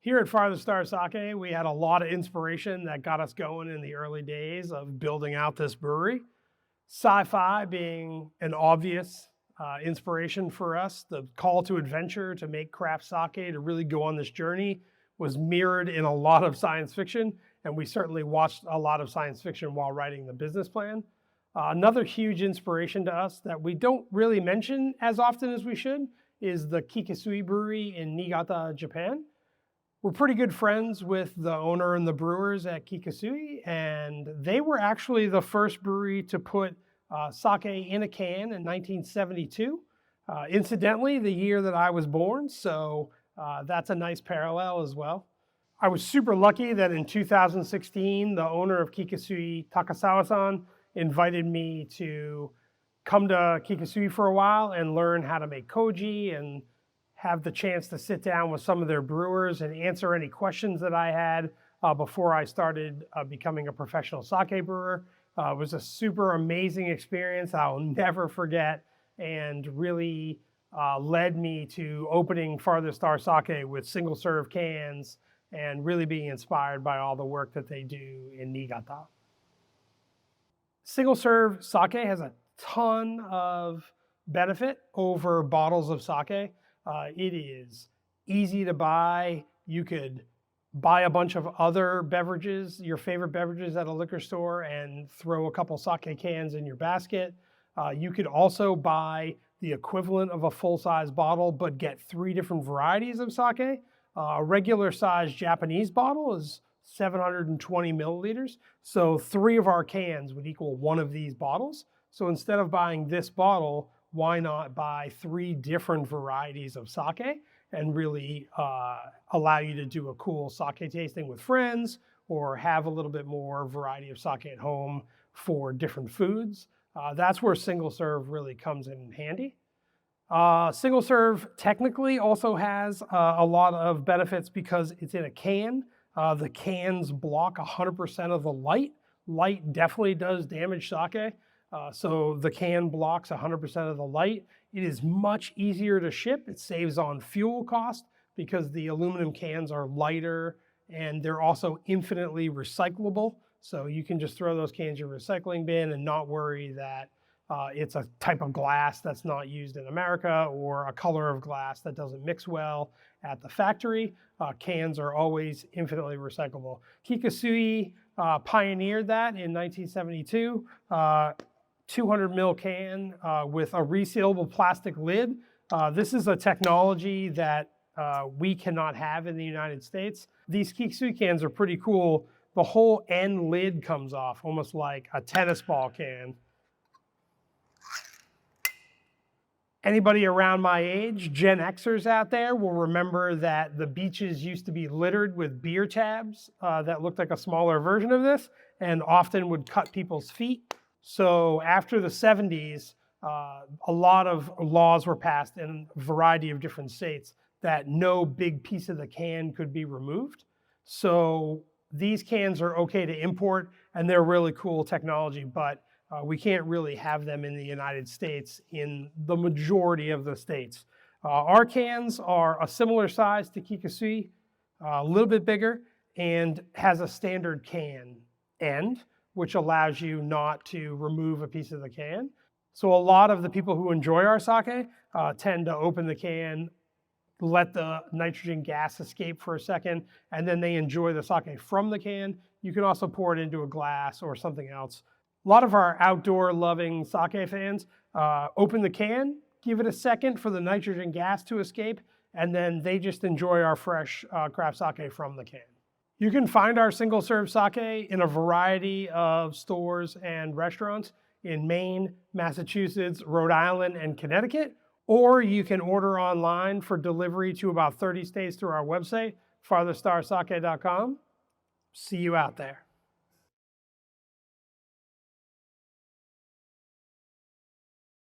Here at Farthest Star Sake, we had a lot of inspiration that got us going in the early days of building out this brewery. Sci-fi being an obvious inspiration for us. The call to adventure to make craft sake, to really go on this journey, was mirrored in a lot of science fiction, and we certainly watched a lot of science fiction while writing the business plan. Another huge inspiration to us that we don't really mention as often as we should is the Kikusui brewery in Niigata, Japan. We're pretty good friends with the owner and the brewers at Kikusui, and they were actually the first brewery to put sake in a can in 1972. Incidentally, the year that I was born, so that's a nice parallel as well. I was super lucky that in 2016, the owner of Kikusui, Takasawa-san, invited me to come to Kikusui for a while and learn how to make koji and have the chance to sit down with some of their brewers and answer any questions that I had before I started becoming a professional sake brewer. It was a super amazing experience I'll never forget, and really led me to opening Farthest Star Sake with single serve cans and really being inspired by all the work that they do in Niigata. Single serve sake has a ton of benefit over bottles of sake. It is easy to buy. You could buy a bunch of other beverages, your favorite beverages at a liquor store, and throw a couple sake cans in your basket. You could also buy the equivalent of a full-size bottle, but get 3 different varieties of sake. A regular size Japanese bottle is 720 milliliters. So 3 of our cans would equal 1 of these bottles. So instead of buying this bottle, why not buy 3 different varieties of sake and really allow you to do a cool sake tasting with friends, or have a little bit more variety of sake at home for different foods. That's where single serve really comes in handy. Single serve technically also has a lot of benefits because it's in a can. The cans block 100% of the light. Light definitely does damage sake. So the can blocks 100% of the light. It is much easier to ship. It saves on fuel cost because the aluminum cans are lighter, and they're also infinitely recyclable. So you can just throw those cans in your recycling bin and not worry that it's a type of glass that's not used in America, or a color of glass that doesn't mix well at the factory. Cans are always infinitely recyclable. Kikusui pioneered that in 1972. 200 ml can with a resealable plastic lid. This is a technology that we cannot have in the United States. These Kikusui cans are pretty cool. The whole end lid comes off, almost like a tennis ball can. Anybody around my age, Gen Xers out there, will remember that the beaches used to be littered with beer tabs that looked like a smaller version of this, and often would cut people's feet. So after the 70s, a lot of laws were passed in a variety of different states that no big piece of the can could be removed. So these cans are okay to import, and they're really cool technology, but we can't really have them in the United States in the majority of the states. Our cans are a similar size to Kikusui, a little bit bigger, and has a standard can end, which allows you not to remove a piece of the can. So a lot of the people who enjoy our sake tend to open the can, let the nitrogen gas escape for a second, and then they enjoy the sake from the can. You can also pour it into a glass or something else. A lot of our outdoor loving sake fans open the can, give it a second for the nitrogen gas to escape, and then they just enjoy our fresh craft sake from the can. You can find our single serve sake in a variety of stores and restaurants in Maine, Massachusetts, Rhode Island, and Connecticut, or you can order online for delivery to about 30 states through our website, fartheststarsake.com. See you out there.